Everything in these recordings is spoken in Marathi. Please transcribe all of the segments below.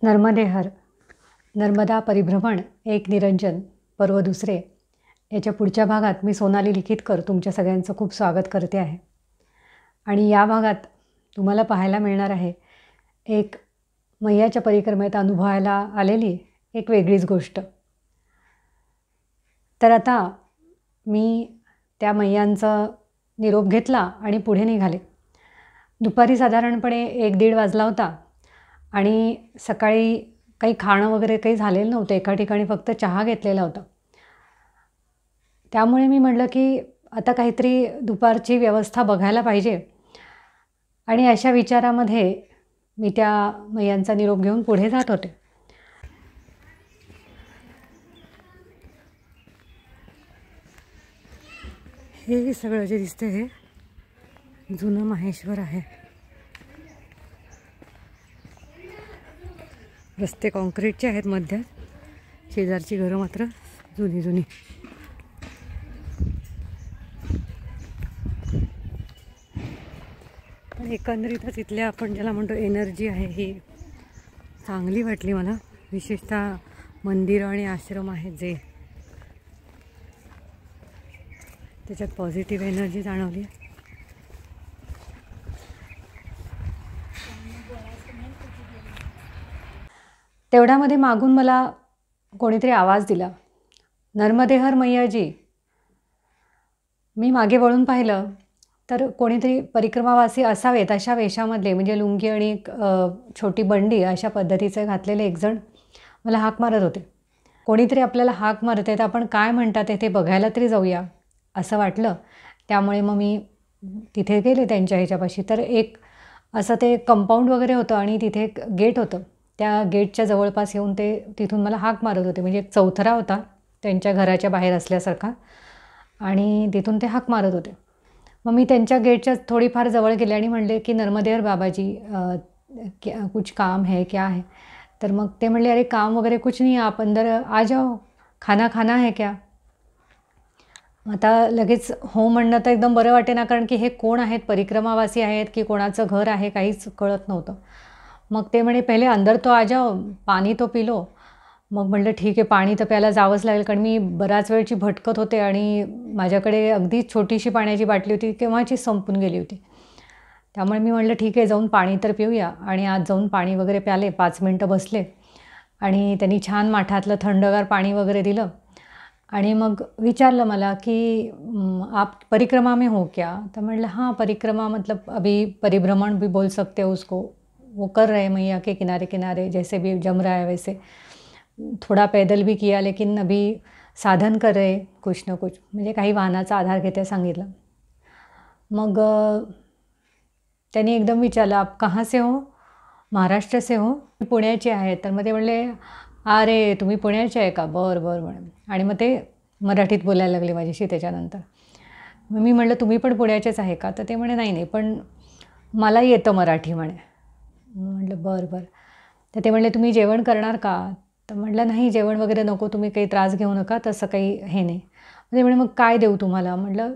नर्मदे हर, नर्मदा परिभ्रमण एक निरंजन पर्व दुसरे याच्या पुढच्या भागात मी सोनाली लिखितकर तुमच्या सगळ्यांचं खूप स्वागत करते आहे. आणि या भागात तुम्हाला पाहायला मिळणार आहे एक मैयाच्या परिक्रमेत अनुभवायला आलेली एक वेगळीच गोष्ट. तर आता मी त्या मैयांचा निरोप घेतला आणि पुढे निघाले. दुपारी साधारणपणे 1-1:30 वाजला होता आणि सकाळी काही खाणं वगैरे काही झालेलं नव्हतं. एका ठिकाणी फक्त चहा घेतलेला होता. त्यामुळे मी म्हटलं की आता काहीतरी दुपारची व्यवस्था बघायला पाहिजे. आणि अशा विचारामध्ये मी त्या मैयांचा निरोप घेऊन पुढे जात होते. हे सगळं जे दिसतं हे जुनं माहेश्वर आहे. रस्ते कॉन्क्रीटचे आहेत मध्यात, शेजारची घरं मात्र जुनी जुनी. पण एकंदरीतच इथल्या आपण ज्याला म्हणतो एनर्जी आहे ही चांगली वाटली मला. विशेषतः मंदिरं आणि आश्रम आहेत जे, त्याच्यात पॉझिटिव्ह एनर्जी जाणवली. तेवढ्यामध्ये मागून मला कोणीतरी आवाज दिला, नर्मदे हर मैयाजी. मी मागे वळून पाहिलं तर कोणीतरी परिक्रमावासी असावेत अशा वेशामधले, म्हणजे लुंगी आणि छोटी बंडी अशा पद्धतीचे घातलेले एक जण मला हाक मारत होते. कोणीतरी आपल्याला हाक मारत आहे तर आपण काय म्हणतात ते बघायला तरी जाऊया असं वाटलं. त्यामुळे मग मी तिथे गेले त्यांच्या ह्याच्यापाशी. तर एक असं ते कंपाऊंड वगैरे होतं आणि तिथे एक गेट होतं. त्या गेटच्या जवळपास येऊन ते तिथून मला हाक मारत होते. म्हणजे एक चौथरा होता त्यांच्या घराच्या बाहेर असल्यासारखा आणि तिथून ते हाक मारत होते. मग मी त्यांच्या गेटच्या थोडीफार जवळ गेले आणि म्हणले की नर्मदे हर बाबाजी, कुछ काम है क्या है. तर मग ते म्हणले अरे काम वगैरे कुछ नहीं, आप अंदर आ जाओ, खाना खाना है क्या. आता लगेच हो म्हणणं तर एकदम बरं वाटे ना, कारण की हे कोण आहेत, परिक्रमावासी आहेत की कोणाचं घर आहे काहीच कळत नव्हतं. मग ते म्हणे पहिले अंदर तो आ जाओ, पाणी तो पी लो. मग म्हटलं ठीक आहे, पाणी तर प्यायला जावंच लागेल, कारण मी बऱ्याच वेळची भटकत होते आणि माझ्याकडे अगदी छोटीशी पाण्याची बाटली होती, केव्हाची संपून गेली होती. त्यामुळे मी म्हटलं ठीक आहे, जाऊन पाणी तर पिऊया. आणि आज जाऊन पाणी वगैरे प्याले. 5 मिनटं बसले आणि त्यांनी छान माठातलं थंडगार पाणी वगैरे दिलं. आणि मग विचारलं मला की आप परिक्रमा में हो क्या. तर म्हटलं हाँ परिक्रमा, मतलब अभी परिभ्रमण भी बोल सकते हो उसको, वो कर रहे मैया के किनारे किनारे, जैसे भी जम रहा है वैसे. थोड़ा पैदल भी किया लेकिन अभी साधन कर रहे कुछ ना कुछ, म्हणजे काही वाहनाचा आधार घेते सांगितलं. मग त्यांनी एकदम विचारलं आप कहाँ से हो. महाराष्ट्र से हो. पुण्याचे आहे. तर मग ते म्हणले अरे तुम्ही पुण्याचे आहे का, बरं बरं म्हणे. आणि मग ते मराठीत बोलायला लागले माझ्याशी त्याच्यानंतर. मग मी म्हटलं तुम्ही पण पुण्याचेच आहे का. तर ते म्हणे नाही नाही, पण मला येतं मराठी म्हणे. म्हटलं बरं बरं. तर ते म्हणले तुम्ही जेवण करणार का. तर म्हटलं नाही जेवण वगैरे नको, तुम्ही काही त्रास घेऊ नका, तसं काही हे नाही. ते म्हणे मग काय देऊ तुम्हाला. म्हटलं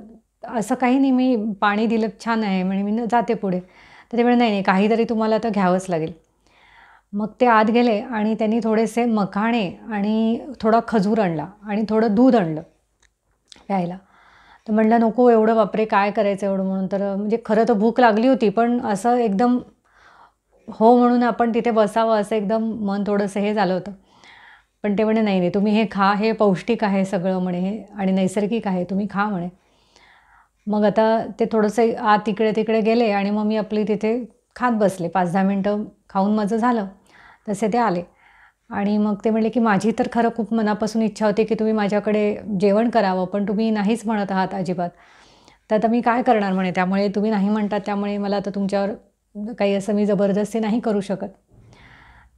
असं काही नाही, मी पाणी दिलं छान आहे म्हणे, मी जाते पुढे. तर ते म्हणे नाही नाही, काहीतरी तुम्हाला तर घ्यावंच लागेल. मग ते आत गेले आणि त्यांनी थोडेसे मखाणे आणि थोडा खजूर आणला आणि थोडं दूध आणलं प्यायला. तर म्हटलं नको एवढं, बापरे काय करायचं एवढं म्हणून. तर म्हणजे खरं तर भूक लागली होती, पण असं एकदम हो म्हणून आपण तिथे बसावं असं एकदम मन थोडंसं हे झालं होतं. पण ते म्हणे नाही नाही तुम्ही हे खा, हे पौष्टिक आहे सगळं म्हणे हे आणि नैसर्गिक आहे, तुम्ही खा म्हणे. मग आता ते थोडंसं आत इकडे तिकडे गेले आणि मग मी आपली तिथे खात बसले. 5-10 मिनटं खाऊन माझं झालं. तसे ते आले आणि मग ते म्हणले की माझी तर खरं खूप मनापासून इच्छा होती की तुम्ही माझ्याकडे जेवण करावं, पण तुम्ही नाहीच म्हणत आहात अजिबात. तर आता मी काय करणार म्हणे, त्यामुळे तुम्ही नाही म्हणतात त्यामुळे मला आता तुमच्यावर काही असं मी जबरदस्ती नाही करू शकत.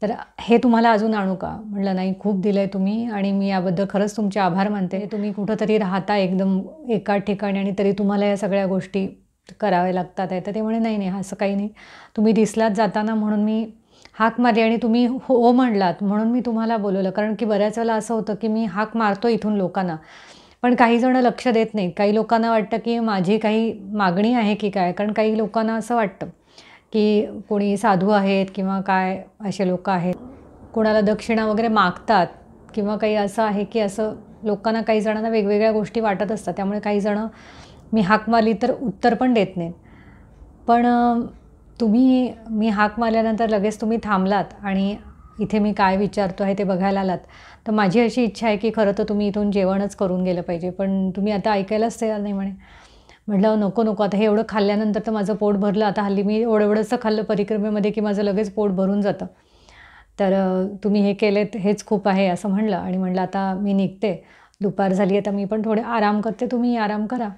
तर हे तुम्हाला अजून आणू का. म्हटलं नाही, खूप दिलं आहे तुम्ही आणि मी याबद्दल खरंच तुमचे आभार मानते. तुम्ही कुठंतरी राहता एकदम एका ठिकाणी आणि तरी तुम्हाला या सगळ्या गोष्टी कराव्या लागतात आहे. तर ते म्हणे नाही नाही असं काही नाही, तुम्ही दिसलात जाताना म्हणून मी हाक मारली आणि तुम्ही हो म्हणलात म्हणून मी तुम्हाला बोलवलं. कारण की बऱ्याच वेळेला असं होतं की मी हाक मारतो इथून लोकांना, पण काही जण लक्ष देत नाहीत. काही लोकांना वाटतं की माझी काही मागणी आहे की काय, कारण काही लोकांना असं वाटतं की कोणी साधू आहेत किंवा काय असे लोक आहेत. कोणाला दक्षिणा वगैरे मागतात किंवा काही असं आहे की असं लोकांना काही जणांना वेगवेगळ्या गोष्टी वाटत असतात. त्यामुळे काही जणं मी हाक मारली तर उत्तर पण देत नाहीत. पण मी हाक मारल्यानंतर लगेच तुम्ही थांबलात आणि इथे मी काय विचारतो आहे ते बघायला आलात. तर माझी अशी इच्छा आहे की खरं तर तुम्ही इथून जेवणच करून गेलं पाहिजे. पण तुम्ही आता ऐकायलाच तयार नाही म्हणे. म्हटलं नको नको, आता हे एवढं खाल्ल्यानंतर तर माझं पोट भरलं. आता हल्ली मी एवढंसं खाल्लं परिक्रमेमध्ये की माझं लगेच पोट भरून जातं. तर तुम्ही हे केलेत हेच खूप आहे असं म्हणलं आणि म्हणलं आता मी निघते. दुपार झाली आता मी पण थोडे आराम करते, तुम्ही आराम करा.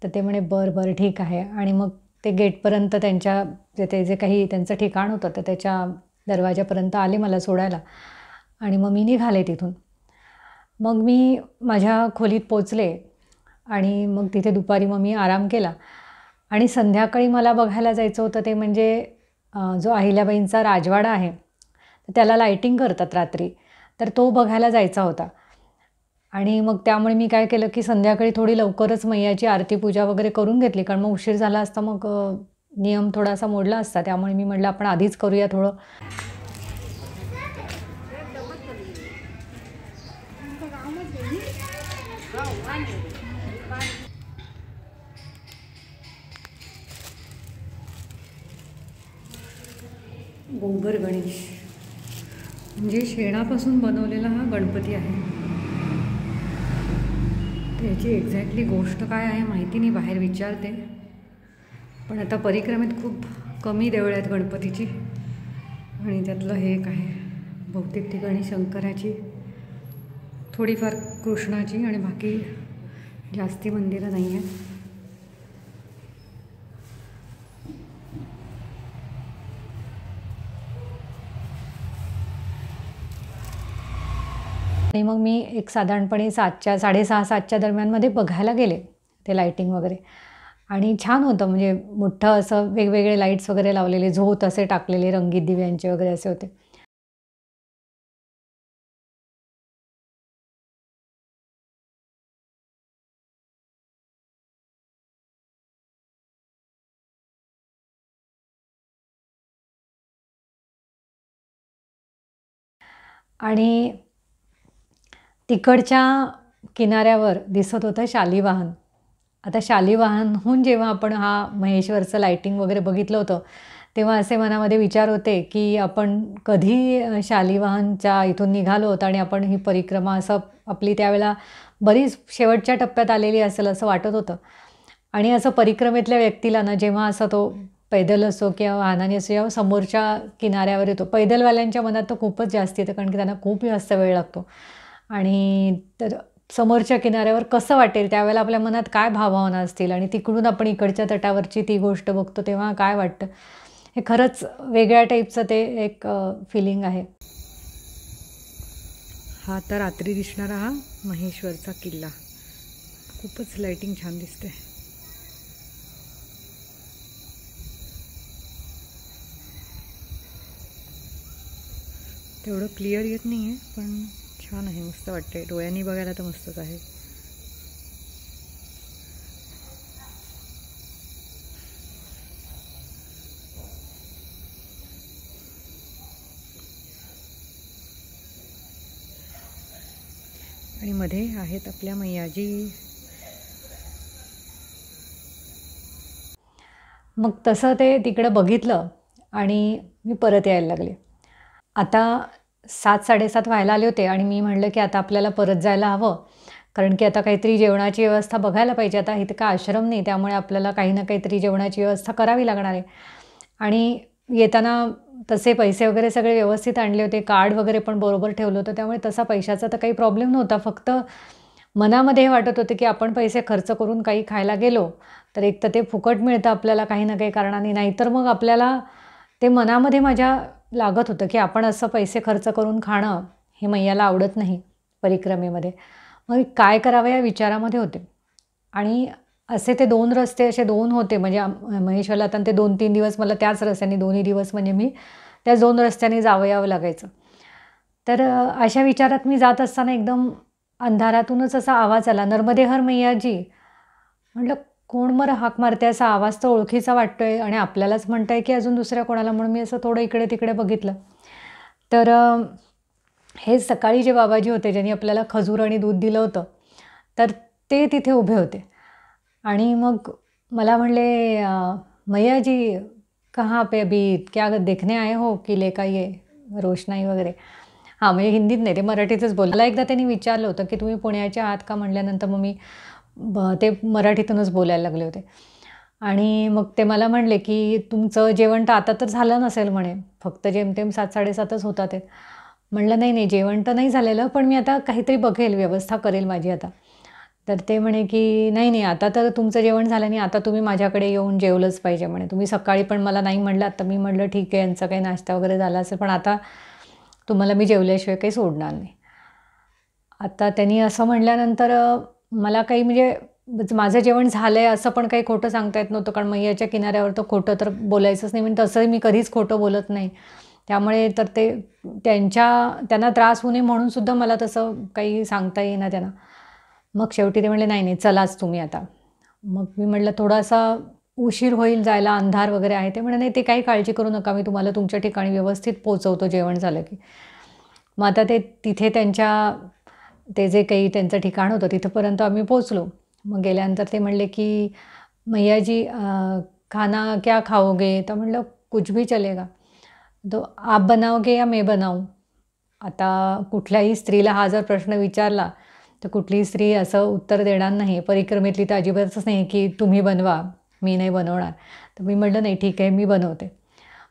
तर ते म्हणे बरं बरं ठीक आहे. आणि मग ते गेटपर्यंत त्यांच्या ते जे काही त्यांचं ठिकाण होतं तर त्याच्या दरवाजापर्यंत आले मला सोडायला आणि मग मी निघाले तिथून. मग मी माझ्या खोलीत पोचले आणि मग तिथे दुपारी मग मी आराम केला आणि संध्याकाळी मला बघायला जायचं होतं ते म्हणजे जो अहिल्याबाईंचा राजवाडा आहे तर त्याला लाईटिंग करतात रात्री, तर तो बघायला जायचा होता. आणि मग त्यामुळे मी काय केलं की संध्याकाळी थोडी लवकरच मैयाची आरती पूजा वगैरे करून घेतली, कारण मग उशीर झाला असता मग नियम थोडासा मोडला असता. त्यामुळे मी म्हटलं आपण आधीच करूया थोडं. गोबर गणेश म्हणजे शेणापासून बनवलेला हा गणपती आहे. त्याची एक्झॅक्टली गोष्ट काय आहे माहिती नाही, बाहेर विचारते. पण आता परिक्रमेत खूप कमी देवळं आहेत गणपतीची आणि त्यातलं हे एक आहे. बहुतेक ठिकाणी शंकराची, थोडीफार कृष्णाची आणि बाकी जास्ती मंदिरं नाही आहेत. आणि मग मी एक साधारणपणे 6:30-7च्या दरम्यानमध्ये बघायला गेले ते लाईटिंग वगैरे आणि छान होतं. म्हणजे मोठं असं वेगवेगळे लाईट्स वगैरे लावलेले, झोत असे टाकलेले, रंगीत दिव्यांचे वगैरे असे होते. आणि तिकडच्या किनाऱ्यावर दिसत होतं शालिवाहन. आता शालिवाहनहून जेव्हा आपण हा महेश्वरचं लाईटिंग वगैरे बघितलं होतं तेव्हा असे मनामध्ये विचार होते की आपण कधी शालिवाहनच्या इथून निघालो होतो आणि आपण ही परिक्रमा असं आपली त्यावेळेला बरीच शेवटच्या टप्प्यात आलेली असेल असं वाटत होतं. आणि असं परिक्रमेतल्या व्यक्तीला ना जेव्हा असा तो पैदल असो किंवा वाहनाने असो जेव्हा समोरच्या किनाऱ्यावर येतो, पैदलवाल्यांच्या मनात तर खूपच जास्त येतं, कारण की त्यांना खूप जास्त वेळ लागतो. आणि तर समोरच्या किनाऱ्यावर कसं वाटेल त्यावेळेला आपल्या मनात काय भावभावना असतील आणि तिकडून आपण इकडच्या तटावरची ती गोष्ट बघतो तेव्हा काय वाटतं, हे खरंच वेगळ्या टाईपचं ते एक फिलिंग आहे. हा आता रात्री दिसणारा हा महेश्वरचा किल्ला, खूपच लाईटिंग छान दिसते. तेवढं क्लिअर येत नाही आहे पण छान आहे, मस्त वाटते. डोळ्यांनी बघायला तर मस्तच आहे. आणि मध्ये आहेत आपल्या मैयाजी. मग तसं ते तिकडं बघितलं आणि मी परत यायला लागले. आता 7-7:30 व्हायला आले होते आणि मी म्हटलं की आता आपल्याला परत जायला हवं, कारण की आता काहीतरी जेवणाची व्यवस्था बघायला पाहिजे. आता इथे का आश्रम नाही, त्यामुळे आपल्याला काही ना काहीतरी जेवणाची व्यवस्था करावी लागणार आहे. आणि येताना तसे पैसे वगैरे सगळे व्यवस्थित आणले होते, कार्ड वगैरे पण बरोबर ठेवलं होतं, त्यामुळे तसा पैशाचा तर काही प्रॉब्लेम नव्हता. फक्त मनामध्ये हे वाटत होते की आपण पैसे खर्च करून काही खायला गेलो तर एक तर ते फुकट मिळतं आपल्याला काही ना काही कारणाने, नाहीतर मग आपल्याला ते मनामध्ये माझ्या लागत होतं की आपण असं पैसे खर्च करून खाणं हे मैयाला आवडत नाही परिक्रमेमध्ये. मग काय करावं या विचारामध्ये होते. आणि असे ते 2 रस्ते असे 2 होते, म्हणजे महेश्वरला आता ते 2-3 दिवस मला त्याच रस्त्याने, दोन्ही दिवस म्हणजे मी त्याच 2 रस्त्याने जावं यावं लागायचं. तर अशा विचारात मी जात असताना एकदम अंधारातूनच असा आवाज आला, नर्मदे हर मैयाजी. म्हटलं कोण बरं हाक मारते, असा आवाज तर ओळखीचा वाटतोय आणि आपल्यालाच म्हणताय की अजून दुसऱ्या कोणाला, म्हणून मी असं थोडं इकडे तिकडे बघितलं. तर हे सकाळी जे बाबाजी होते ज्यांनी आपल्याला खजूर आणि दूध दिलं होतं, तर ते तिथे उभे होते आणि मग मला म्हणले, "मैया जी कहाँ पे अभी क्या देखने आए हो किले का ये रोशनाई वगैरे?" हां, म्हणजे हिंदीत नाही, ते मराठीतच बोलले. मला एकदा त्यांनी विचारलं होतं, की "तुम्ही पुण्याचे आहात का?" म्हटल्यानंतर मग मी ते मराठीतूनच बोलायला लागले होते आणि मग ते मला म्हणले, की "तुमचं जेवण तर आता तर झालं नसेल" म्हणे, "फक्त जेमतेम 7:00-7:30च होतात आहेत." म्हटलं, "नाही, नाही, जेवण तर नाही झालेलं, पण मी आता काहीतरी बघेल, व्यवस्था करेल माझी आता." तर ते म्हणे, की "नाही, नाही, आता तर तुमचं जेवण झालं नाही, आता तुम्ही माझ्याकडे येऊन जेवलंच पाहिजे" म्हणे. "तुम्ही सकाळी पण मला नाही म्हणलात." तर मी म्हटलं, "ठीक आहे, यांचा काही नाश्ता वगैरे झाला असेल, पण आता तुम्हाला मी जेवल्याशिवाय काही सोडणार नाही." आता त्यांनी असं म्हटल्यानंतर मला काही म्हणजे माझं जेवण झालंय असं पण काही खोटं सांगता येत नव्हतं, कारण मैयाच्या किनाऱ्यावर तर खोटं तर बोलायचंच नाही. म्हणजे तसंही मी कधीच खोटं बोलत नाही. त्यामुळे तर ते त्यांना त्रास होऊ नये म्हणून सुद्धा मला तसं काही सांगता येईना त्यांना. मग शेवटी ते म्हणाले, "नाही, नाही, चलाच तुम्ही आता." मग मी म्हटलं, "थोडासा उशीर होईल जायला, अंधार वगैरे आहे." ते म्हणाले, "नाही, ते काही काळजी करू नका, मी तुम्हाला तुमच्या ठिकाणी व्यवस्थित पोहोचवतो जेवण झालं की." मग आता ते तिथे ते जे काही त्यांचं ठिकाण होतं तिथपर्यंत आम्ही पोहोचलो. मग गेल्यानंतर ते म्हणले, की "मैया जी खाना क्या खाओगे?" तर म्हटलं, "कुछ भी चलेगा." तो "आप बनाओगे या मैं बनाऊँ?" आता कुठल्याही स्त्रीला हा जर प्रश्न विचारला, तर कुठलीही स्त्री असं उत्तर देणार नाही. परिक्रमेतली तर अजिबातच नाही, की तुम्ही बनवा, मी नाही बनवणार. तर मी म्हटलं, "नाही, ठीक आहे, मी बनवते."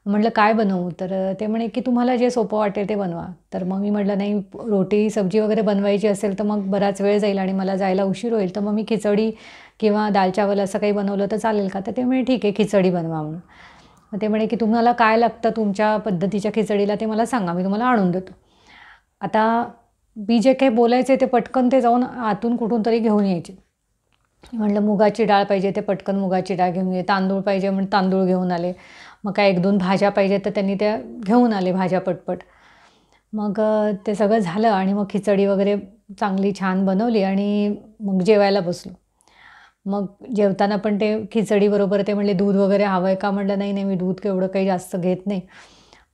म्हटलं, "काय बनवू?" तर ते म्हणे, की "तुम्हाला जे सोपं वाटेल ते बनवा." तर मग मी म्हटलं, "नाही, रोटी, सब्जी वगैरे बनवायची असेल तर मग बराच वेळ जाईल आणि मला जायला उशीर होईल, तर मग मी खिचडी किंवा दाल चावल असं काही बनवलं तर चालेल का?" तर ते म्हणे, "ठीक आहे, खिचडी बनवा" म्हणून. मग ते म्हणे, की "तुम्हाला काय लागतं तुमच्या पद्धतीच्या खिचडीला ते मला सांगा, मी तुम्हाला आणून देतो." आता मी जे काही बोलायचे ते पटकन ते जाऊन आतून कुठून तरी घेऊन यायचे. म्हटलं मुगाची डाळ पाहिजे ते पटकन मुगाची डाळ घेऊन ये, तांदूळ पाहिजे म्हणून तांदूळ घेऊन आले. मग काय 1-2 भाज्या पाहिजे तर त्यांनी त्या घेऊन आले भाज्या पटपट. मग ते सगळं झालं आणि मग खिचडी वगैरे चांगली छान बनवली आणि मग जेवायला बसलो. मग जेवताना पण ते खिचडीबरोबर ते म्हणले, "दूध वगैरे हवं आहे का?" म्हटलं, "नाही, नाही, मी दूध केवढं काही जास्त घेत नाही."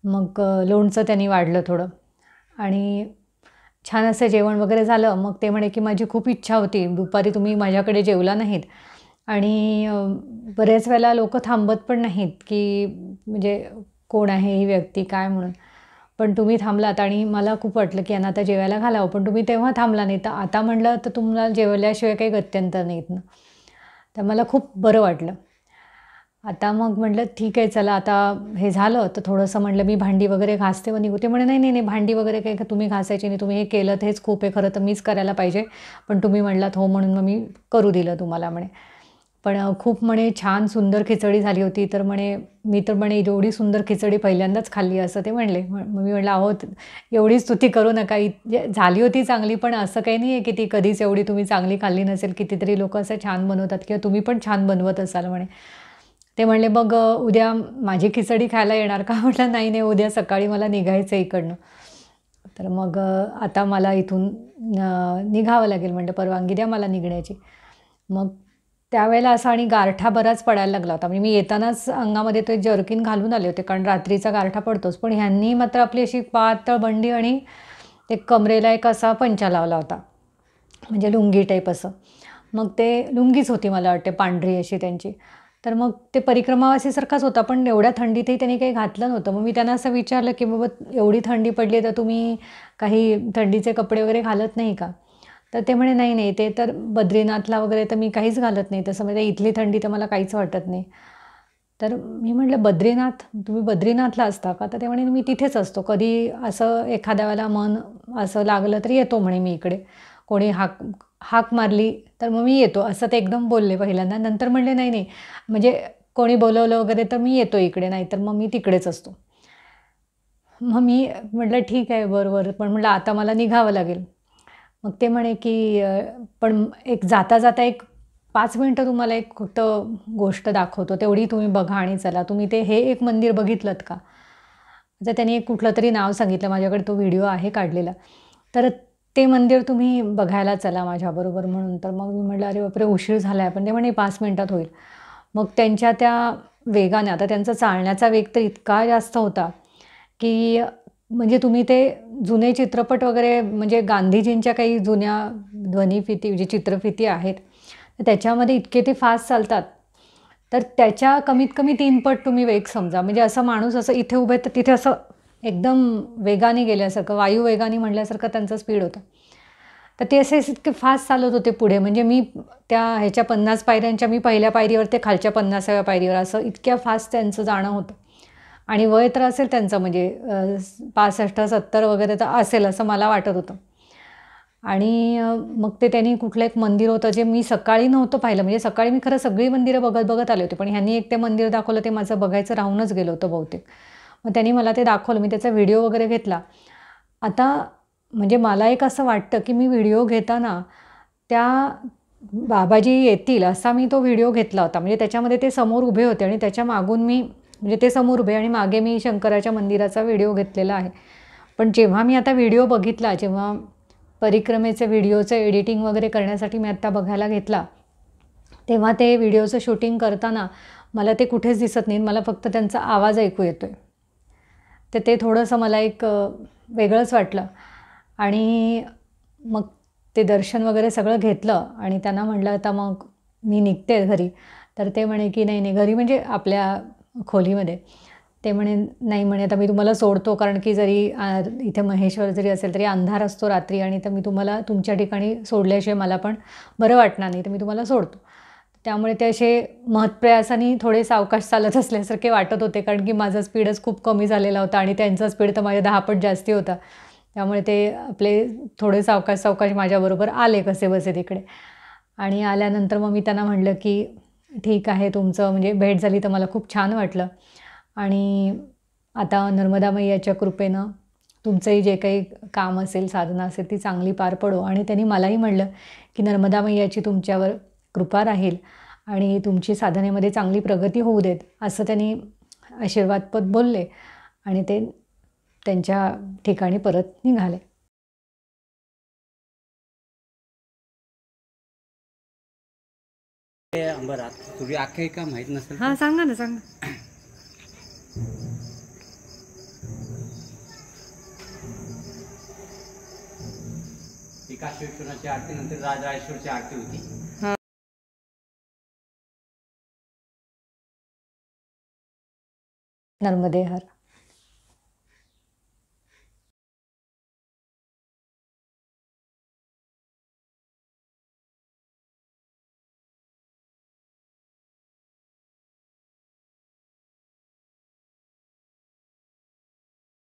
मग लोणचं त्यांनी वाढलं थोडं आणि छान असं जेवण वगैरे झालं. मग ते म्हणे, की "माझी खूप इच्छा होती, दुपारी तुम्ही माझ्याकडे जेवला नाहीत आणि बऱ्याच वेळेला लोकं थांबत पण नाहीत, की म्हणजे कोण आहे ही व्यक्ती, काय म्हणून. पण तुम्ही थांबलात आणि मला खूप वाटलं, की यांना आता जेवायला घालावं. पण तुम्ही तेव्हा थांबला नाही, तर आता म्हटलं तर तुम्हाला जेवल्याशिवाय काही गत्यंतर नाहीत ना." तर मला खूप बरं वाटलं. आता मग म्हटलं, "ठीक आहे, चला आता हे झालं, तर थोडंसं म्हटलं मी भांडी वगैरे घासते व निघू." ते म्हणे, "नाही, नाही, नाही, भांडी वगैरे काही तुम्ही घासायची नाही. तुम्ही हे केलंत हेच खूप आहे. खरं तर मीच करायला पाहिजे. पण तुम्ही म्हटलात हो म्हणून मग मी करू दिलं तुम्हाला" म्हणे. पण खूप म्हणे छान सुंदर खिचडी झाली होती. तर म्हणे, "मी तर म्हणे एवढी सुंदर खिचडी पहिल्यांदाच खाल्ली" असं ते म्हणले. मग मी म्हटलं, "अहो, एवढी स्तुती करू नका. म्हणजे झाली होती चांगली, पण असं काही नाही आहे की ती कधीच एवढी तुम्ही चांगली खाल्ली नसेल. कितीतरी लोकं असं छान बनवतात किंवा तुम्ही पण छान बनवत असाल" म्हणे. ते म्हणले, "मग उद्या माझी खिचडी खायला येणार का?" म्हटलं, "नाही, नाही, उद्या सकाळी मला निघायचं आहे इकडनं." तर मग आता मला इथून निघावं लागेल. म्हटलं, "परवानगी द्या मला निघण्याची." मग त्यावेळेला असा आणि गारठा बराच पडायला लागला होता. म्हणजे मी येतानाच अंगामध्ये ते जर्किन घालून आले होते, कारण रात्रीचा गारठा पडतोच. पण ह्यांनी मात्र आपली अशी पातळ बंडी आणि ते कमरेला एक असा पंचा लावला होता, म्हणजे लुंगी टाईप असं. मग ते लुंगीच होती मला वाटते पांढरी अशी त्यांची. तर मग ते परिक्रमावासीसारखाच होता, पण एवढ्या थंडीतही त्यांनी काही घातलं नव्हतं. मग मी त्यांना असं विचारलं, की "बाबा एवढी थंडी पडली तर तुम्ही काही थंडीचे कपडे वगैरे घालत नाही का?" तर ते म्हणे, "नाही, नाही, ते तर बद्रीनाथला वगैरे तर मी काहीच घालत नाही. तसं म्हणजे इथली थंडी तर मला काहीच वाटत नाही." तर मी म्हटलं, "बद्रीनाथ? तुम्ही बद्रीनाथला असता का?" तर ते म्हणे, "मी तिथेच असतो. कधी असं एखाद्या वेळेला मन असं लागलं तर येतो म्हणे मी इकडे. कोणी हाक हाक मारली तर मग मी येतो." असं ते एकदम बोलले पहिल्यांदा. नंतर म्हणले, "नाही, नाही, म्हणजे कोणी बोलवलं वगैरे तर मी येतो इकडे, नाहीतर मग मी तिकडेच असतो." मग मी म्हटलं, "ठीक आहे, बरं." पण म्हटलं, "आता मला निघावं लागेल." मग ते म्हणे, की "पण एक जाता-जाता एक 5 मिनिटं तुम्हाला एक फक्त गोष्ट दाखवतो, तेवढी तुम्ही बघा आणि चला. तुम्ही ते हे एक मंदिर बघितलंत का?" तर त्यांनी एक कुठलं तरी नाव सांगितलं. माझ्याकडे तो व्हिडिओ आहे काढलेला. तर ते मंदिर तुम्ही बघायला चला माझ्याबरोबर म्हणून. तर मग मी म्हटलं, "अरे बापरे! उशीर झाला आहे." पण ते म्हणे, "5 मिनिटात होईल." मग त्यांच्या त्या वेगाने आता त्यांचा चालण्याचा वेग तर इतका जास्त होता, की म्हणजे तुम्ही ते जुने चित्रपट वगैरे म्हणजे गांधीजींच्या काही जुन्या ध्वनिफिती जी चित्रफिती आहेत, तर त्याच्यामध्ये इतके ते फास्ट चालतात. तर त्याच्या कमीत कमी 3 पट तुम्ही वेग समजा. म्हणजे असा माणूस असं इथे उभे तर तिथे असं एकदम वेगाने गेल्यासारखं, वायुवेगाने म्हटल्यासारखं त्यांचा स्पीड होता. तर ते असे इतके फास्ट चालत होते पुढे. म्हणजे मी त्या ह्याच्या 50 पायऱ्यांच्या मी पहिल्या पायरीवर, ते खालच्या 50व्या पायरीवर, असं इतक्या फास्ट त्यांचं जाणं होतं. आणि वय तर असेल त्यांचं म्हणजे 65-70 वगैरे तर असेल असं मला वाटत होतं. आणि मग ते त्यांनी कुठलं एक मंदिर होतं जे मी सकाळी नव्हतं पाहिलं. म्हणजे सकाळी मी खरं सगळी मंदिरं बघत बघत आले होते, पण ह्यांनी एक ते मंदिर दाखवलं, ते माझं बघायचं राहूनच गेलं होतं बहुतेक. मग त्यांनी मला ते दाखवलं, मी त्याचा व्हिडिओ वगैरे घेतला. आता म्हणजे मला एक असं वाटतं की मी व्हिडिओ घेताना त्या बाबाजी येतील असा मी तो व्हिडिओ घेतला होता. म्हणजे त्याच्यामध्ये ते समोर उभे होते आणि त्याच्या मागून मी, म्हणजे ते समोर उभे आणि मागे मी शंकराच्या मंदिराचा व्हिडिओ घेतलेला आहे. पण जेव्हा मी आता व्हिडिओ बघितला, जेव्हा परिक्रमेचे व्हिडिओचं एडिटिंग वगैरे करण्यासाठी मी आत्ता बघायला घेतला, तेव्हा ते व्हिडिओचं शूटिंग करताना मला ते कुठेच दिसत नाही. मला फक्त त्यांचा आवाज ऐकू येतोय. तर ते थोडंसं मला एक वेगळंच वाटलं. आणि मग ते दर्शन वगैरे सगळं घेतलं आणि त्यांना म्हटलं आता मग मी निघते घरी. तर ते म्हणे की नाही नाही, घरी म्हणजे आपल्या खोलीमध्ये. ते म्हणे नाही, म्हणे आता मी तुम्हाला सोडतो, कारण की जरी इथे महेश्वर जरी असेल तरी अंधार असतो रात्री, आणि तर मी तुम्हाला तुमच्या ठिकाणी सोडल्याशिवाय मला पण बरं वाटणार नाही, तर मी तुम्हाला सोडतो. त्यामुळे ते असे महत्प्रयासाने थोडे सावकाश चालत असल्यासारखे वाटत होते, कारण की माझा स्पीडच खूप कमी झालेला होता आणि त्यांचा स्पीड तर माझ्या 10 पट जास्ती होता. त्यामुळे ते आपले थोडे सावकाश सावकाश माझ्याबरोबर आले कसेबसे तिकडे. आणि आल्यानंतर मग मी त्यांना म्हटलं की ठीक आहे, तुमचं म्हणजे भेट झाली तर मला खूप छान वाटलं. आणि आता नर्मदा मैयाच्या कृपेनं तुमचंही जे काही काम असेल, साधना असेल, ती चांगली पार पडो. आणि त्यांनी मलाही म्हटलं की नर्मदा मैयाची तुमच्यावर कृपा राहील आणि तुमची साधनेमध्ये चांगली प्रगती होऊ देत, असं त्यांनी आशीर्वादपद बोलले. आणि ते त्यांच्या ठिकाणी परत निघाले. बरं, तुझी आख्यायिका माहीत नसेल हां, सांगा ना, सांगा. ती काशीविश्वनाथची आरती, नंतर राजराजेश्वरची आरती होती. नर्मदे हर.